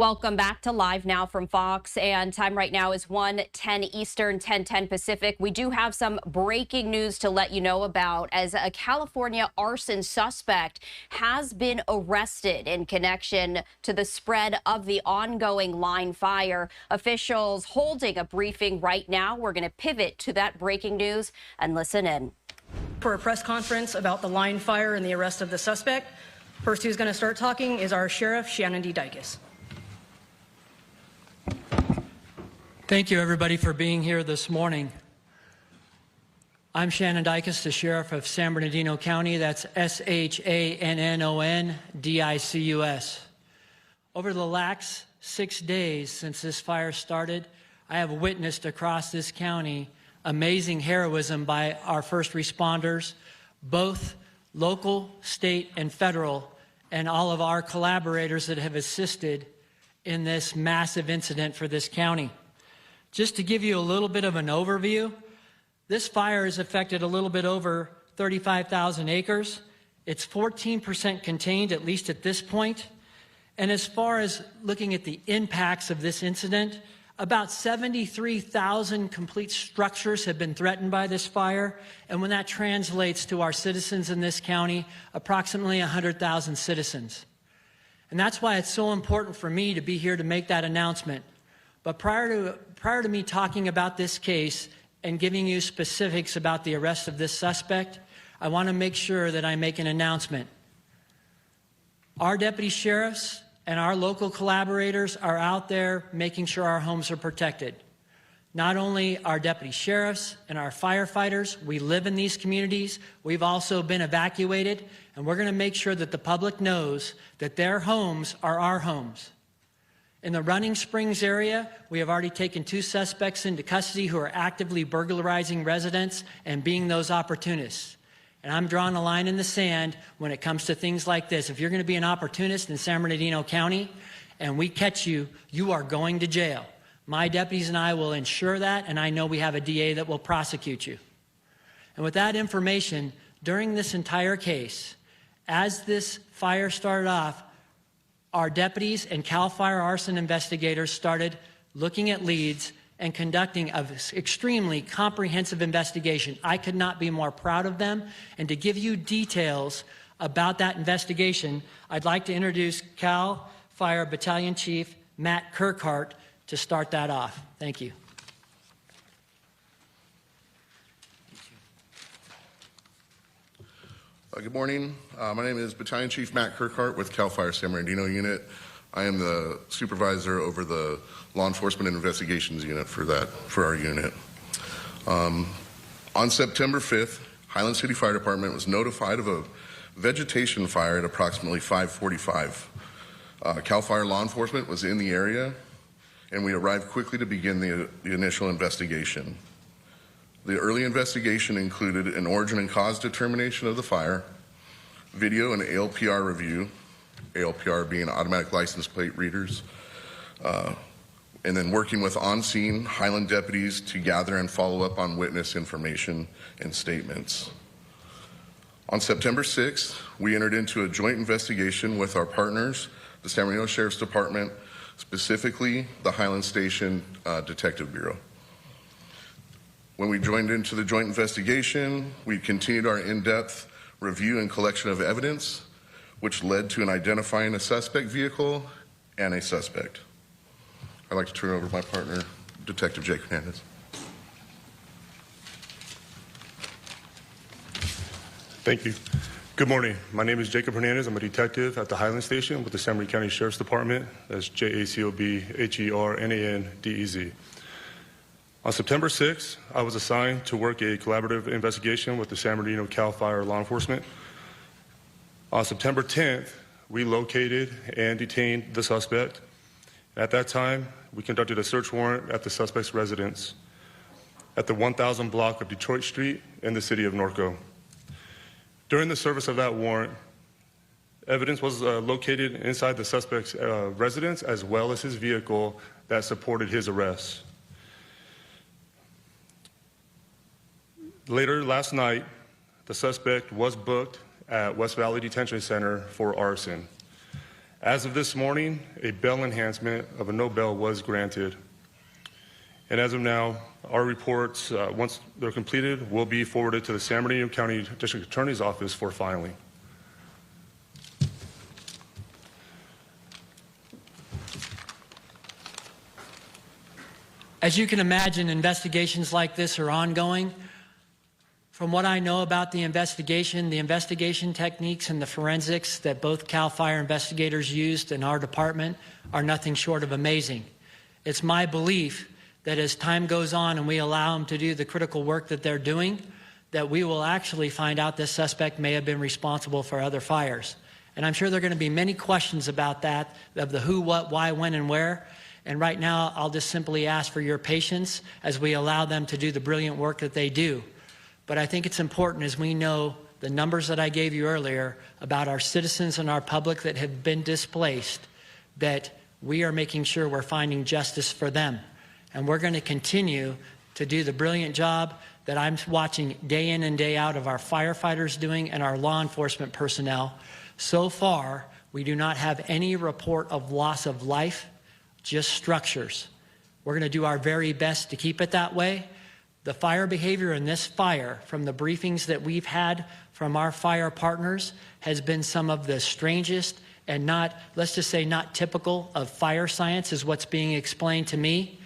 Welcome back to Live Now from Fox, and time right now is 1:10 Eastern, 10:10 Pacific. We do have some breaking news to let you know about, as a California arson suspect has been arrested in connection to the spread of the ongoing line fire. Officials holding a briefing right now. We're going to pivot to that breaking news and listen in. For a press conference about the line fire and the arrest of the suspect. First who's going to start talking is our Sheriff, Shannon D. Dykes. Thank you, everybody, for being here this morning. I'm Shannon Dykes, the Sheriff of San Bernardino County. That's S-H-A-N-N-O-N-D-I-C-U-S. Over the last 6 days since this fire started, I have witnessed across this county amazing heroism by our first responders, both local, state, and federal, and all of our collaborators that have assisted in this massive incident for this county. Just to give you a little bit of an overview, this fire has affected a little bit over 35,000 acres. It's 14% contained, at least at this point. And as far as looking at the impacts of this incident, about 73,000 complete structures have been threatened by this fire. And when that translates to our citizens in this county, approximately 100,000 citizens. And that's why it's so important for me to be here to make that announcement. But prior to me talking about this case and giving you specifics about the arrest of this suspect, I want to make sure that I make an announcement. Our deputy sheriffs and our local collaborators are out there making sure our homes are protected. Not only our deputy sheriffs and our firefighters, we live in these communities, we've also been evacuated, and we're going to make sure that the public knows that their homes are our homes. In the Running Springs area, we have already taken 2 suspects into custody who are actively burglarizing residents and being those opportunists. And I'm drawing a line in the sand when it comes to things like this. If you're going to be an opportunist in San Bernardino County and we catch you, you are going to jail. My deputies and I will ensure that, and I know we have a DA that will prosecute you. And with that information, during this entire case, as this fire started off, our deputies and CAL FIRE arson investigators started looking at leads and conducting an extremely comprehensive investigation. I could not be more proud of them. And to give you details about that investigation, I'd like to introduce CAL FIRE Battalion Chief Matt Kirkhart to start that off. Thank you. Good morning. My name is Battalion Chief Matt Kirkhart with CAL FIRE San Bernardino Unit. I am the supervisor over the Law Enforcement and Investigations Unit for our unit. On September 5th, Highland City Fire Department was notified of a vegetation fire at approximately 5:45. CAL FIRE law enforcement was in the area, and we arrived quickly to begin the initial investigation. The early investigation included an origin and cause determination of the fire, video and ALPR review, ALPR being automatic license plate readers, and then working with on-scene Highland deputies to gather and follow up on witness information and statements. On September 6th, we entered into a joint investigation with our partners, the San Bernardino Sheriff's Department, specifically the Highland Station Detective Bureau. When we joined into the joint investigation, we continued our in-depth review and collection of evidence, which led to an identifying a suspect vehicle and a suspect. I'd like to turn it over to my partner, Detective Jake Hernandez. Thank you. Good morning. My name is Jacob Hernandez. I'm a detective at the Highland Station with the San Bernardino County Sheriff's Department. That's JACOBHERNANDEZ. On September 6th, I was assigned to work a collaborative investigation with the San Bernardino CAL FIRE law enforcement. On September 10th, we located and detained the suspect. At that time, we conducted a search warrant at the suspect's residence at the 1000 block of Detroit Street in the city of Norco. During the service of that warrant, evidence was located inside the suspect's residence as well as his vehicle that supported his arrest. Later last night, the suspect was booked at West Valley Detention Center for arson. As of this morning, a bail enhancement of a no bail was granted. And as of now, our reports, once they're completed, will be forwarded to the San Bernardino County District Attorney's Office for filing. As you can imagine, investigations like this are ongoing. From what I know about the investigation techniques and the forensics that both CAL FIRE investigators used in our department are nothing short of amazing. It's my belief that as time goes on and we allow them to do the critical work that they're doing, that we will actually find out this suspect may have been responsible for other fires. And I'm sure there are going to be many questions about that, of the who, what, why, when, and where. And right now, I'll just simply ask for your patience as we allow them to do the brilliant work that they do. But I think it's important, as we know the numbers that I gave you earlier about our citizens and our public that have been displaced, that we are making sure we're finding justice for them. And we're going to continue to do the brilliant job that I'm watching day in and day out of our firefighters doing and our law enforcement personnel. So far, we do not have any report of loss of life, just structures. We're going to do our very best to keep it that way. The fire behavior in this fire, from the briefings that we've had from our fire partners, has been some of the strangest and not, let's just say, not typical of fire science is what's being explained to me.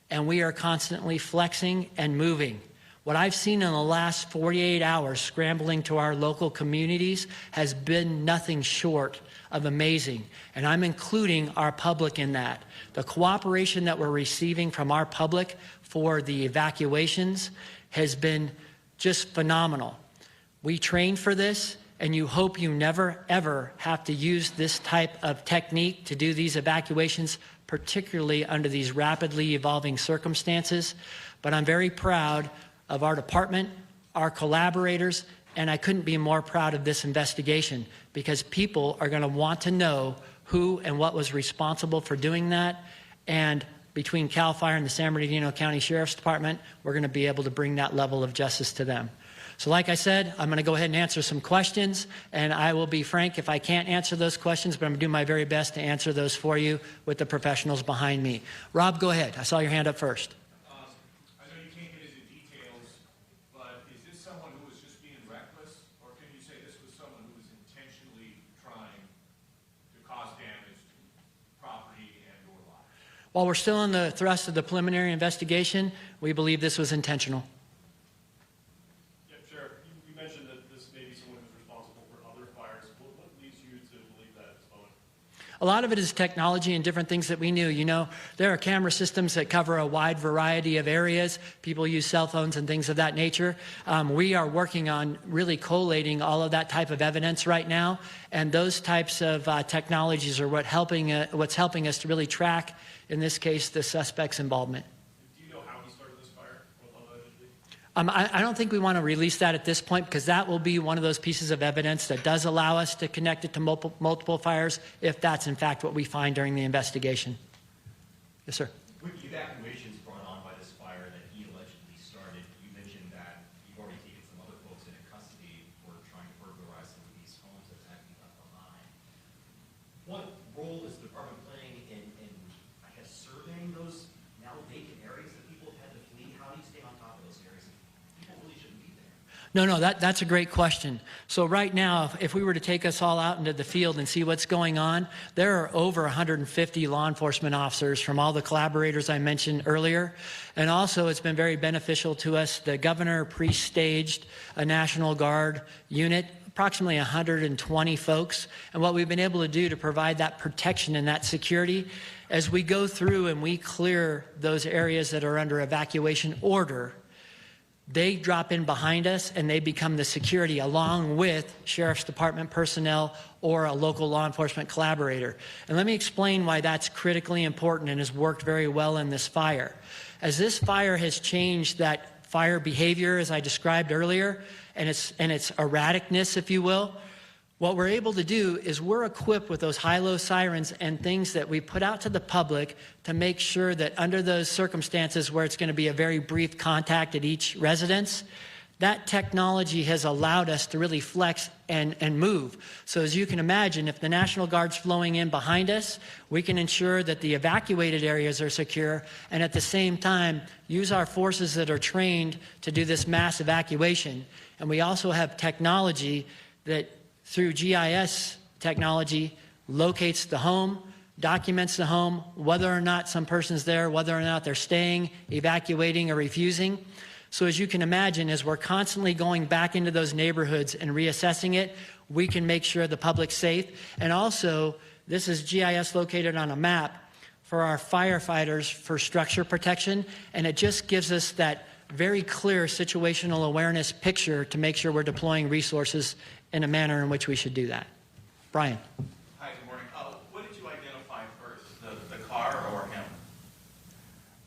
And we are constantly flexing and moving. What I've seen in the last 48 hours scrambling to our local communities has been nothing short of amazing. And I'm including our public in that. The cooperation that we're receiving from our public for the evacuations has been just phenomenal. We trained for this, and you hope you never, ever have to use this type of technique to do these evacuations, particularly under these rapidly evolving circumstances. But I'm very proud of our department, our collaborators, and I couldn't be more proud of this investigation, because people are going to want to know who and what was responsible for doing that. And between CAL FIRE and the San Bernardino County Sheriff's Department, we're going to be able to bring that level of justice to them. So like I said, I'm going to go ahead and answer some questions, and I will be frank if I can't answer those questions, but I'm going to do my very best to answer those for you with the professionals behind me. Rob, go ahead. I saw your hand up first. I know you can't get into details, but is this someone who was just being reckless, or can you say this was someone who was intentionally trying to cause damage to property and or life? While we're still in the thrust of the preliminary investigation, we believe this was intentional. You mentioned that this may be someone who's responsible for other fires. What leads you to believe that it's Owen? A lot of it is technology and different things that we knew. You know, there are camera systems that cover a wide variety of areas. People use cell phones and things of that nature. We are working on really collating all of that type of evidence right now, and those types of technologies are what's helping us to really track, in this case, the suspect's involvement. Do you know how he started this fire? Allegedly? I don't think we want to release that at this point, because that will be one of those pieces of evidence that does allow us to connect it to multiple fires, if that's in fact what we find during the investigation. Yes, sir. With the evacuations brought on by this fire that he allegedly started, you mentioned that you've already taken some other folks into custody for trying to burglarize some of these homes that have been left behind. What role is the department playing in I guess, surveying those now vacant areas that people have had to flee? How do you stay on top of those areas? People really shouldn't be there. No, that's a great question. So right now, if we were to take us all out into the field and see what's going on, there are over 150 law enforcement officers from all the collaborators I mentioned earlier. And also, it's been very beneficial to us. The governor pre-staged a National Guard unit, approximately 120 folks. And what we've been able to do to provide that protection and that security, as we go through and we clear those areas that are under evacuation order, they drop in behind us and they become the security along with Sheriff's Department personnel or a local law enforcement collaborator. And let me explain why that's critically important and has worked very well in this fire. As this fire has changed that fire behavior, as I described earlier, and its erraticness, if you will, what we're able to do is we're equipped with those high-low sirens and things that we put out to the public to make sure that under those circumstances where it's going to be a very brief contact at each residence, That technology has allowed us to really flex and move. So as you can imagine, if the National Guard's flowing in behind us, we can ensure that the evacuated areas are secure, and at the same time, use our forces that are trained to do this mass evacuation. And we also have technology that, through GIS technology, locates the home, documents the home, whether or not some person's there, whether or not they're staying, evacuating, or refusing. So as you can imagine, as we're constantly going back into those neighborhoods and reassessing it, we can make sure the public's safe. And also, this is GIS located on a map for our firefighters for structure protection, and it just gives us that very clear situational awareness picture to make sure we're deploying resources in a manner in which we should do that. Brian. Hi, good morning. What did you identify first, the car or him?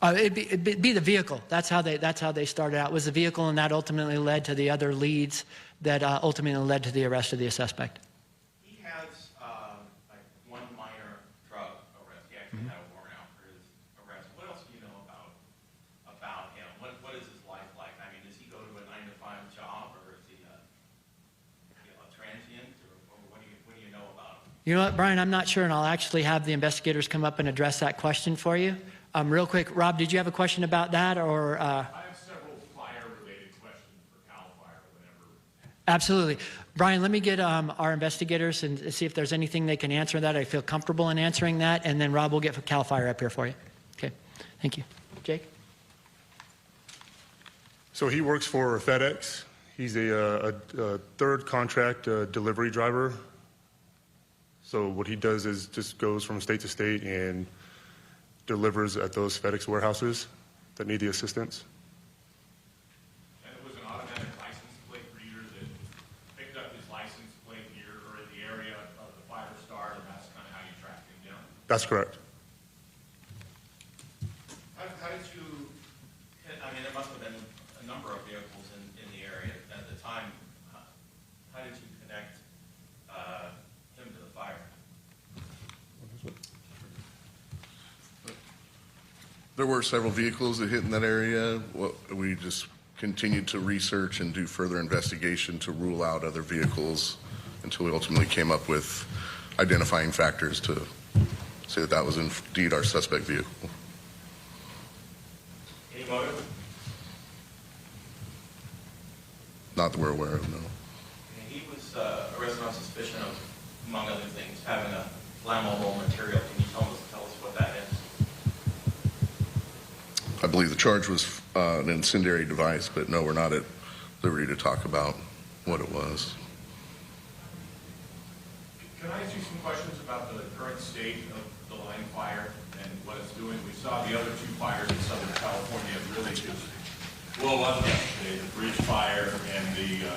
It'd be the vehicle. That's how they started out. It was the vehicle, and that ultimately led to the other leads that ultimately led to the arrest of the suspect. He has like one minor drug arrest. He actually had a warrant out for his arrest. What else do you know about him? What is his life like? I mean, does he go to a 9-to-5 job, or is he a transient, or what do you know about him? You know what, Brian? I'm not sure, and I'll actually have the investigators come up and address that question for you. Real quick, Rob, did you have a question about that, or? I have several fire-related questions for CAL FIRE whenever. Absolutely. Brian, let me get our investigators and see if there's anything they can answer that. I feel comfortable in answering that, and then Rob will get CAL FIRE up here for you. Okay, thank you. Jake? So he works for FedEx. He's a third contract delivery driver. So what he does is just goes from state to state and delivers at those FedEx warehouses that need the assistance. And it was an automatic license plate reader that picked up his license plate here or in the area of the fire start, and that's kind of how you tracked him down? That's correct. How did you hit, I mean, there must have been a number of vehicles in the area at the time. How did you connect him to the fire? There were several vehicles that hit in that area. We just continued to research and do further investigation to rule out other vehicles until we ultimately came up with identifying factors to say that that was indeed our suspect vehicle. Any motive? Not that we're aware of, no. He was arrested on suspicion of, among other things, having a flammable material. Can you tell us what that is? I believe the charge was an incendiary device, but no, we're not at liberty to talk about what it was. Can I ask you some questions about the current state of the line fire and what it's doing? We saw the other two fires in Southern California really just blow up yesterday, the bridge fire and the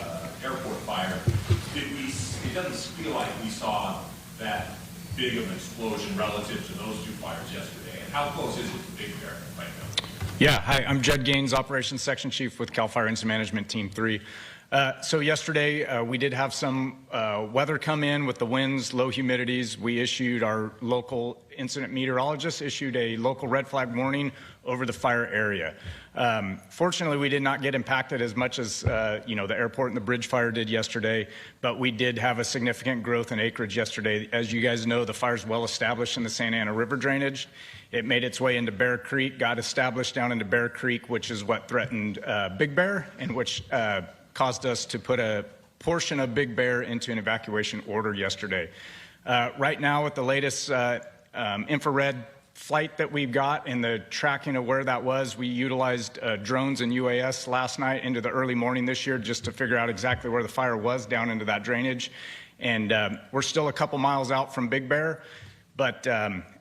airport fire. It doesn't feel like we saw that big of an explosion relative to those two fires yesterday. And how close is it to Big Bear right now? Yeah, hi, I'm Judd Gaines, Operations Section Chief with CAL FIRE Incident Management Team 3. So yesterday, we did have some weather come in with the winds, low humidities. We issued, our local incident meteorologist issued a local red flag warning over the fire area. Fortunately, we did not get impacted as much as the airport and the bridge fire did yesterday, but we did have a significant growth in acreage yesterday. As you guys know, the fire's well established in the Santa Ana River drainage. It made its way into Bear Creek, got established down into Bear Creek, which is what threatened Big Bear, and which caused us to put a portion of Big Bear into an evacuation order yesterday. Right now, with the latest infrared flight that we've got and the tracking of where that was, we utilized drones and UAS last night into the early morning this year just to figure out exactly where the fire was down into that drainage. And we're still a couple miles out from Big Bear. But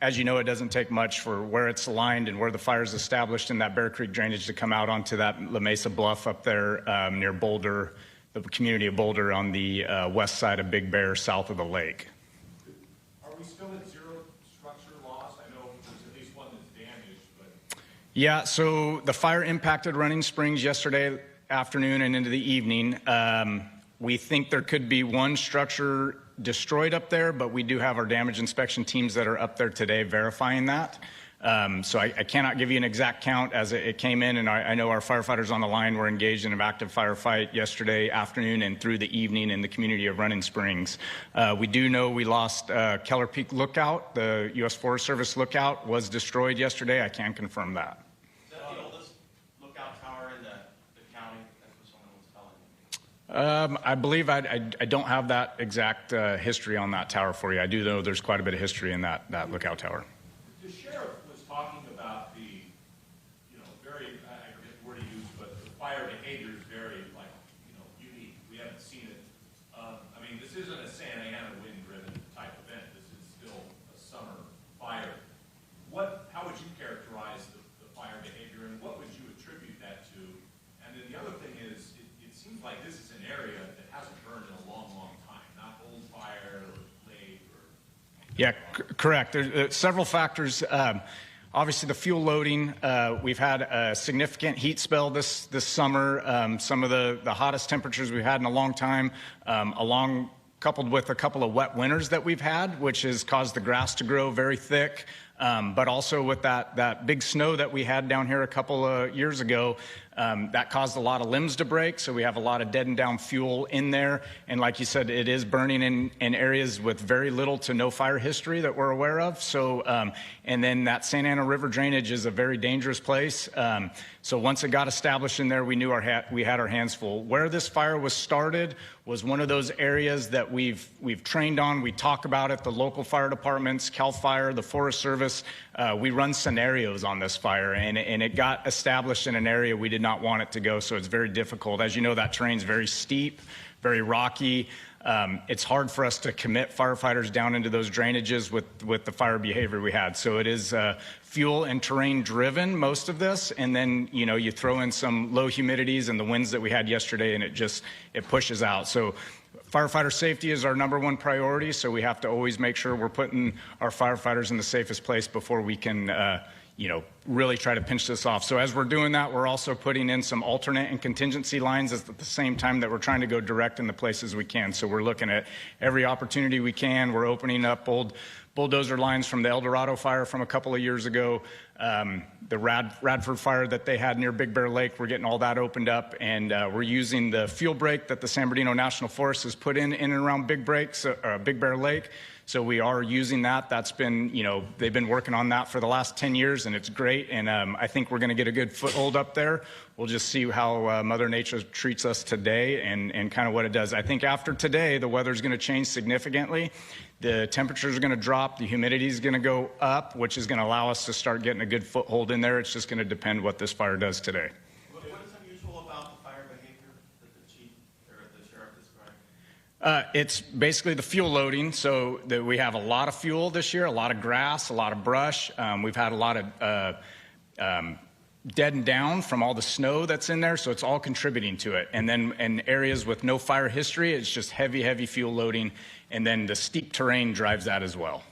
as you know, it doesn't take much for where it's aligned and where the fire is established in that Bear Creek drainage to come out onto that La Mesa Bluff up there near Boulder, the community of Boulder on the west side of Big Bear, south of the lake. Are we still at zero structure loss? I know there's at least one that's damaged, but... Yeah, so the fire impacted Running Springs yesterday afternoon and into the evening. We think there could be one structure destroyed up there, but we do have our damage inspection teams that are up there today verifying that. So I cannot give you an exact count as it came in, and I know our firefighters on the line were engaged in an active firefight yesterday afternoon and through the evening in the community of Running Springs. We do know we lost Keller Peak Lookout. The U.S. Forest Service lookout was destroyed yesterday. I can confirm that. Is that the oldest lookout tower in the county? That's what someone was telling me. I believe I don't have that exact history on that tower for you. I do know there's quite a bit of history in that lookout tower. The sheriff was talking about the, very, I forget the word he used, but the fire behavior is very, unique. We haven't seen it. This isn't a Santa Ana wind-driven type event. This is still a summer fire. How would you characterize the fire behavior, and what would you attribute that to? And then the other thing is, it seems like this is an area that hasn't burned in a long, long time, not old fire or lake or... Yeah, correct. There's several factors. Obviously, the fuel loading. We've had a significant heat spell this summer. Some of the hottest temperatures we've had in a long time, coupled with a couple of wet winters that we've had, which has caused the grass to grow very thick. But also with that big snow that we had down here a couple of years ago, that caused a lot of limbs to break. So we have a lot of dead and down fuel in there. And like you said, it is burning in areas with very little to no fire history that we're aware of. So, and then that Santa Ana River drainage is a very dangerous place. So once it got established in there, we knew we had our hands full. Where this fire was started was one of those areas that we've trained on. We talk about it, the local fire departments, CAL FIRE, the Forest Service. We run scenarios on this fire, and it got established in an area we did not want it to go, so it's very difficult. As you know, that terrain's very steep, very rocky. It's hard for us to commit firefighters down into those drainages with the fire behavior we had. So it is fuel and terrain driven, most of this, and then you throw in some low humidities and the winds that we had yesterday, and it pushes out. So firefighter safety is our #1 priority, so we have to always make sure we're putting our firefighters in the safest place before we can really try to pinch this off. So as we're doing that, we're also putting in some alternate and contingency lines at the same time that we're trying to go direct in the places we can. So we're looking at every opportunity we can. We're opening up old bulldozer lines from the El Dorado fire from a couple of years ago. The Radford fire that they had near Big Bear Lake, we're getting all that opened up, and we're using the fuel break that the San Bernardino National Forest has put in and around Big Bear Lake. So we are using that. That's been, they've been working on that for the last 10 years, and it's great. And I think we're going to get a good foothold up there. We'll just see how Mother Nature treats us today and kind of what it does. I think after today, the weather's going to change significantly. The temperatures are going to drop. The humidity is going to go up, which is going to allow us to start getting a good foothold in there. It's just going to depend what this fire does today. What is unusual about the fire behavior that the chief or the sheriff described? It's basically the fuel loading. So we have a lot of fuel this year, a lot of grass, a lot of brush. We've had a lot of dead and down from all the snow that's in there, so it's all contributing to it. And then in areas with no fire history, it's just heavy fuel loading, and then the steep terrain drives that as well.